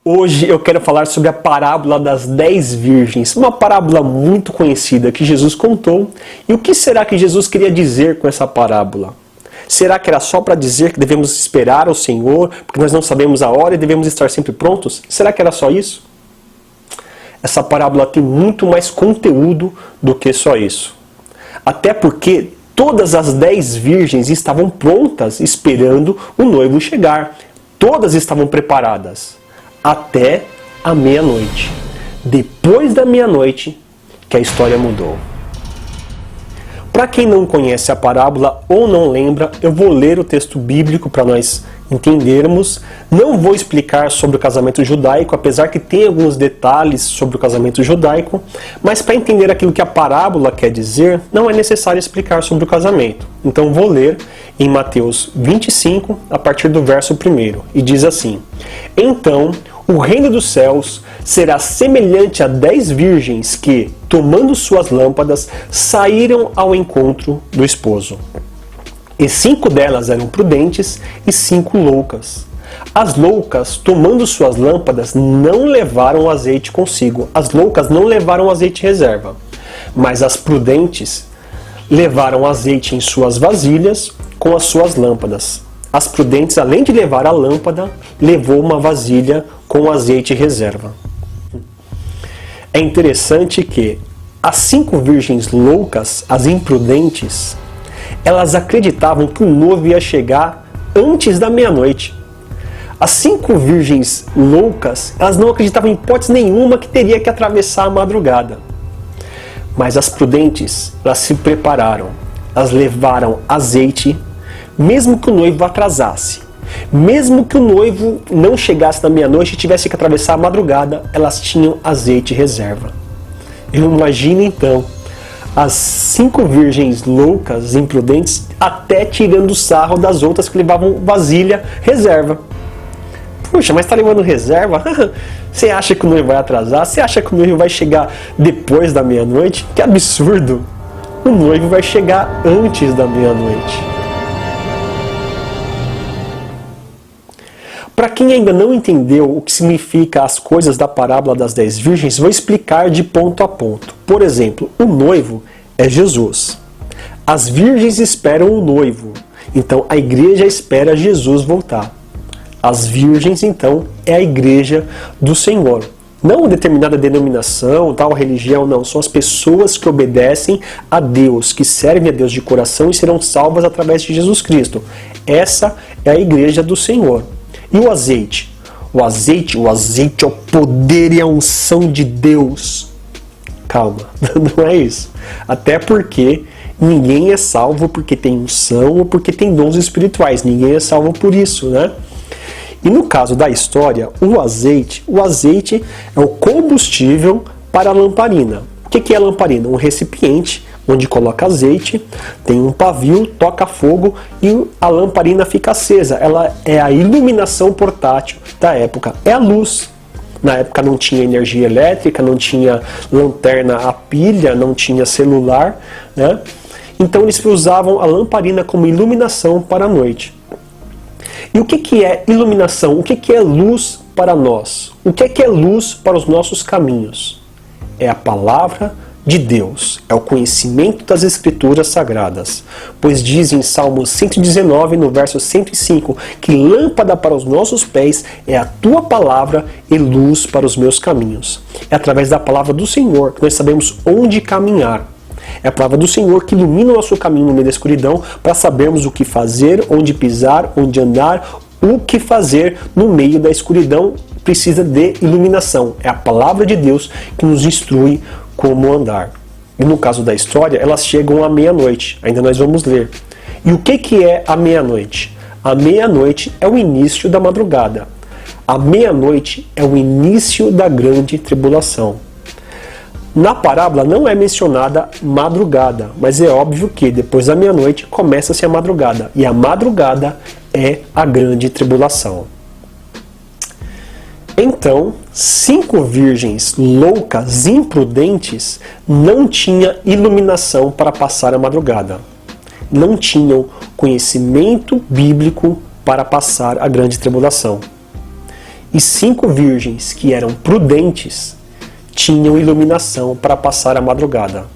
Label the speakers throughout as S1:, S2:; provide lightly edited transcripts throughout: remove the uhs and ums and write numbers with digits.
S1: Hoje eu quero falar sobre a parábola das 10 virgens, uma parábola muito conhecida que Jesus contou. E o que será que Jesus queria dizer com essa parábola? Será que era só para dizer que devemos esperar ao Senhor, porque nós não sabemos a hora e devemos estar sempre prontos? Será que era só isso? Essa parábola tem muito mais conteúdo do que só isso. Até porque todas as 10 virgens estavam prontas esperando o noivo chegar. Todas estavam preparadas. Até a meia-noite. Depois da meia-noite que a história mudou. Para quem não conhece a parábola ou não lembra, eu vou ler o texto bíblico para nós entendermos. Não vou explicar sobre o casamento judaico, apesar que tem alguns detalhes sobre o casamento judaico, mas para entender aquilo que a parábola quer dizer, não é necessário explicar sobre o casamento. Então vou ler em Mateus 25, a partir do verso 1, e diz assim: Então o reino dos céus será semelhante a 10 virgens que, tomando suas lâmpadas, saíram ao encontro do esposo. E 5 delas eram prudentes e 5 loucas. As loucas, tomando suas lâmpadas, não levaram azeite consigo. As loucas não levaram azeite reserva. Mas as prudentes levaram azeite em suas vasilhas com as suas lâmpadas. As prudentes, além de levar a lâmpada, levou uma vasilha com azeite reserva. É interessante que as 5 virgens loucas, as imprudentes, elas acreditavam que o noivo ia chegar antes da meia-noite. As 5 virgens loucas, elas não acreditavam em hipótese nenhuma que teria que atravessar a madrugada. Mas as prudentes, elas se prepararam. Elas levaram azeite, mesmo que o noivo atrasasse. Mesmo que o noivo não chegasse na meia-noite e tivesse que atravessar a madrugada, elas tinham azeite reserva. Eu imagino então as 5 virgens loucas, imprudentes, até tirando sarro das outras que levavam vasilha reserva. Puxa, mas está levando reserva? Você acha que o noivo vai atrasar? Você acha que o noivo vai chegar depois da meia-noite? Que absurdo! O noivo vai chegar antes da meia-noite. Para quem ainda não entendeu o que significa as coisas da parábola das 10 virgens, vou explicar de ponto a ponto. Por exemplo, o noivo é Jesus. As virgens esperam o noivo. Então a igreja espera Jesus voltar. As virgens, então, é a igreja do Senhor. Não uma determinada denominação, tal religião, não. São as pessoas que obedecem a Deus, que servem a Deus de coração e serão salvas através de Jesus Cristo. Essa é a igreja do Senhor. E o azeite? O azeite é o poder e a unção de Deus. Calma, não é isso. Até porque ninguém é salvo porque tem unção ou porque tem dons espirituais. Ninguém é salvo por isso, né? E no caso da história, o azeite é o combustível para a lamparina. O que é a lamparina? Um recipiente onde coloca azeite, tem um pavio, toca fogo e a lamparina fica acesa. Ela é a iluminação portátil da época. É a luz. Na época não tinha energia elétrica, não tinha lanterna a pilha, não tinha celular, né? Então eles usavam a lamparina como iluminação para a noite. E o que é iluminação? O que é luz para nós? O que é luz para os nossos caminhos? É a palavra de Deus, é o conhecimento das Escrituras Sagradas. Pois diz em Salmo 119, no verso 105, que lâmpada para os nossos pés é a tua palavra e luz para os meus caminhos. É através da palavra do Senhor que nós sabemos onde caminhar. É a palavra do Senhor que ilumina o nosso caminho no meio da escuridão para sabermos o que fazer, onde pisar, onde andar, o que fazer no meio da escuridão. Precisa de iluminação. É a palavra de Deus que nos instrui como andar. E no caso da história, elas chegam à meia-noite. Ainda nós vamos ler. E o que é a meia-noite? A meia-noite é o início da madrugada. A meia-noite é o início da grande tribulação. Na parábola não é mencionada madrugada, mas é óbvio que depois da meia-noite começa-se a madrugada. E a madrugada é a grande tribulação. Então, 5 virgens loucas, imprudentes, não tinham iluminação para passar a madrugada. Não tinham conhecimento bíblico para passar a grande tribulação. E 5 virgens que eram prudentes tinham iluminação para passar a madrugada.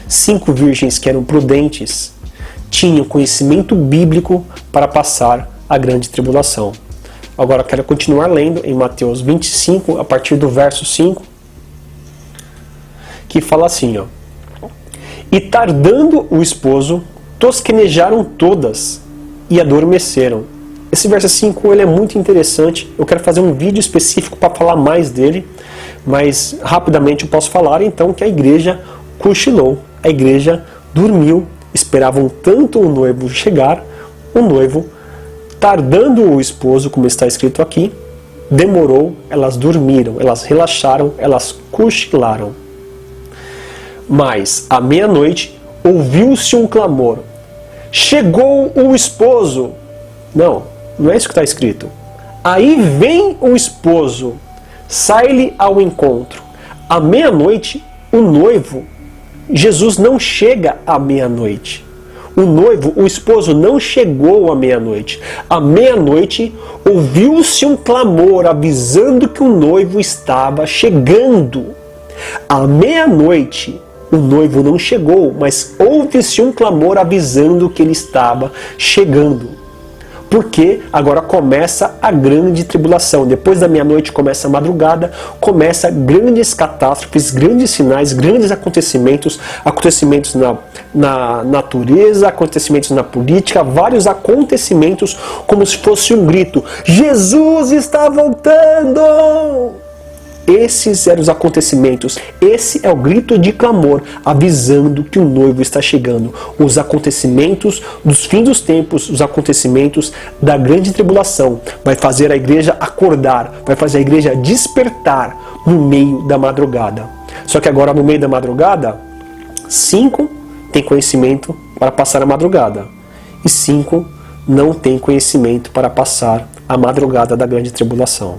S1: 5 virgens que eram prudentes tinham conhecimento bíblico para passar a grande tribulação. Agora eu quero continuar lendo em Mateus 25, a partir do verso 5, que fala assim, ó. E tardando o esposo, tosquenejaram todas e adormeceram. Esse verso 5 ele é muito interessante. Eu quero fazer um vídeo específico para falar mais dele, mas rapidamente eu posso falar então que a igreja cochilou, a igreja dormiu, esperavam tanto o noivo chegar, o noivo, tardando o esposo, como está escrito aqui, demorou, elas dormiram, elas relaxaram, elas cochilaram. Mas, à meia-noite, ouviu-se um clamor. Chegou o esposo. Não é isso que está escrito. Aí vem o esposo, sai-lhe ao encontro. À meia-noite, o noivo, Jesus não chega à meia-noite. O noivo, o esposo, não chegou à meia-noite. À meia-noite, ouviu-se um clamor avisando que o noivo estava chegando. À meia-noite, o noivo não chegou, mas houve-se um clamor avisando que ele estava chegando. Porque agora começa a grande tribulação. Depois da meia-noite começa a madrugada, começa grandes catástrofes, grandes sinais, grandes acontecimentos, acontecimentos na natureza, acontecimentos na política, vários acontecimentos como se fosse um grito. Jesus está voltando! Esses eram os acontecimentos. Esse é o grito de clamor, avisando que o noivo está chegando. Os acontecimentos dos fins dos tempos, os acontecimentos da grande tribulação, vai fazer a igreja acordar, vai fazer a igreja despertar no meio da madrugada. Só que agora no meio da madrugada, 5 têm conhecimento para passar a madrugada. E 5 não têm conhecimento para passar a madrugada da grande tribulação.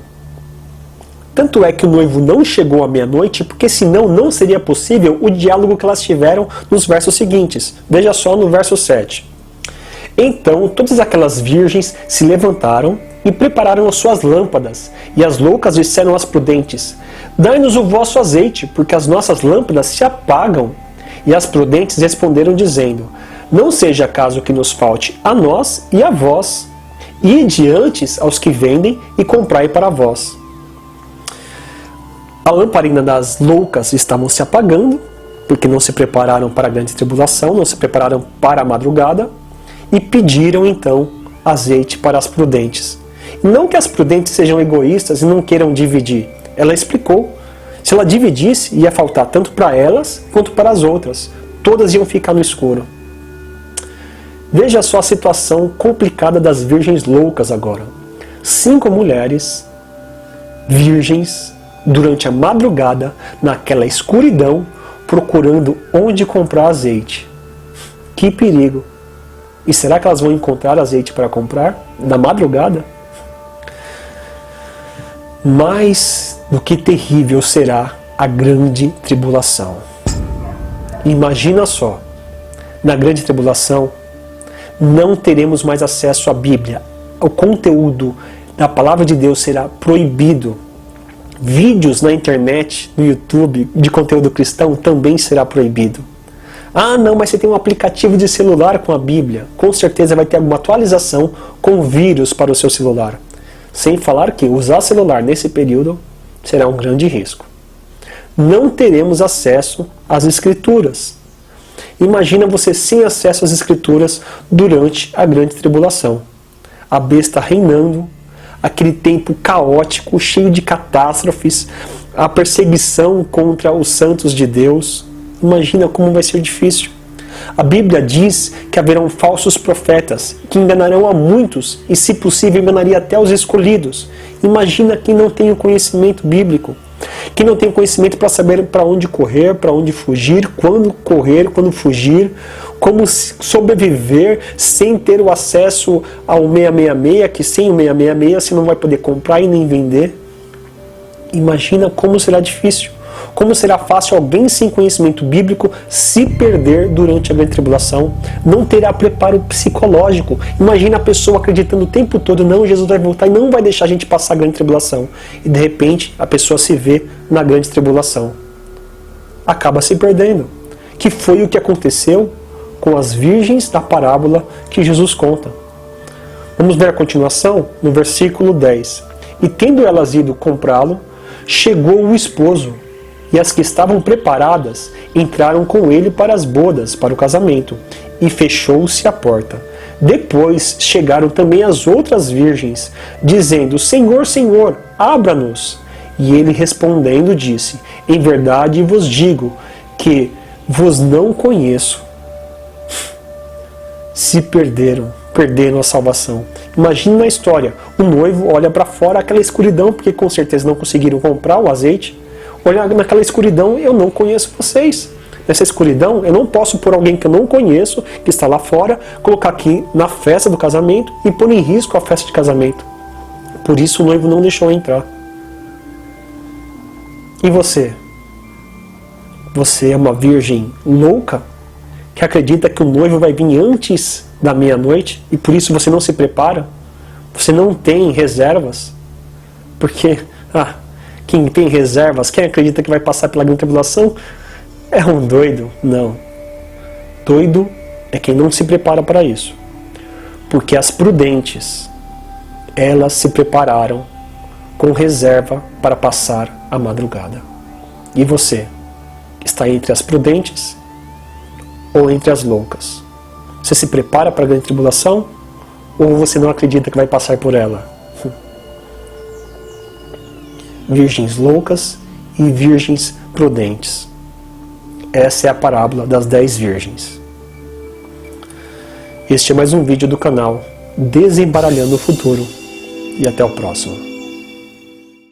S1: Tanto é que o noivo não chegou à meia-noite, porque senão não seria possível o diálogo que elas tiveram nos versos seguintes. Veja só no verso 7. Então todas aquelas virgens se levantaram e prepararam as suas lâmpadas. E as loucas disseram às prudentes: dai-nos o vosso azeite, porque as nossas lâmpadas se apagam. E as prudentes responderam dizendo: não seja caso que nos falte a nós e a vós. Ide antes aos que vendem e comprai para vós. A lamparina das loucas estavam se apagando, porque não se prepararam para a grande tribulação, não se prepararam para a madrugada, e pediram então azeite para as prudentes. Não que as prudentes sejam egoístas e não queiram dividir. Ela explicou. Se ela dividisse, ia faltar tanto para elas quanto para as outras. Todas iam ficar no escuro. Veja só a situação complicada das virgens loucas agora. 5 mulheres virgens durante a madrugada, naquela escuridão, procurando onde comprar azeite. Que perigo! E será que elas vão encontrar azeite para comprar na madrugada? Mais do que terrível será a grande tribulação. Imagina só, na grande tribulação, não teremos mais acesso à Bíblia. O conteúdo da palavra de Deus será proibido. Vídeos na internet, no YouTube, de conteúdo cristão também será proibido. Ah, não, mas você tem um aplicativo de celular com a Bíblia. Com certeza vai ter alguma atualização com vírus para o seu celular. Sem falar que usar celular nesse período será um grande risco. Não teremos acesso às Escrituras. Imagina você sem acesso às Escrituras durante a grande tribulação. A besta reinando, aquele tempo caótico, cheio de catástrofes, a perseguição contra os santos de Deus. Imagina como vai ser difícil. A Bíblia diz que haverão falsos profetas, que enganarão a muitos e, se possível, enganaria até os escolhidos. Imagina quem não tem o conhecimento bíblico, quem não tem conhecimento para saber para onde correr, para onde fugir, quando fugir, como sobreviver sem ter o acesso ao 666, que sem o 666 você não vai poder comprar e nem vender. Imagina como será difícil. Como será fácil alguém sem conhecimento bíblico se perder durante a grande tribulação? Não terá preparo psicológico. Imagina a pessoa acreditando o tempo todo, não, Jesus vai voltar e não vai deixar a gente passar a grande tribulação. E de repente a pessoa se vê na grande tribulação. Acaba se perdendo. Que foi o que aconteceu com as virgens da parábola que Jesus conta. Vamos ver a continuação no versículo 10. E tendo elas ido comprá-lo, chegou o esposo, e as que estavam preparadas entraram com ele para as bodas, para o casamento, e fechou-se a porta. Depois chegaram também as outras virgens, dizendo, Senhor, Senhor, abra-nos. E ele respondendo disse, em verdade vos digo que vos não conheço. Se perderam a salvação. Imagina a história, o noivo olha para fora, aquela escuridão, porque com certeza não conseguiram comprar o azeite. Olha naquela escuridão, eu não conheço vocês. Nessa escuridão, eu não posso pôr alguém que eu não conheço, que está lá fora, colocar aqui na festa do casamento e pôr em risco a festa de casamento. Por isso o noivo não deixou entrar. E você? Você é uma virgem louca? Que acredita que o noivo vai vir antes da meia-noite e por isso você não se prepara? Você não tem reservas? Porque, quem tem reservas, quem acredita que vai passar pela grande tribulação, é um doido. Não. Doido é quem não se prepara para isso. Porque as prudentes, elas se prepararam com reserva para passar a madrugada. E você? Está entre as prudentes ou entre as loucas? Você se prepara para a grande tribulação ou você não acredita que vai passar por ela? Virgens loucas e virgens prudentes. Essa é a parábola das 10 virgens. Este é mais um vídeo do canal Desembaralhando o Futuro. E até o próximo.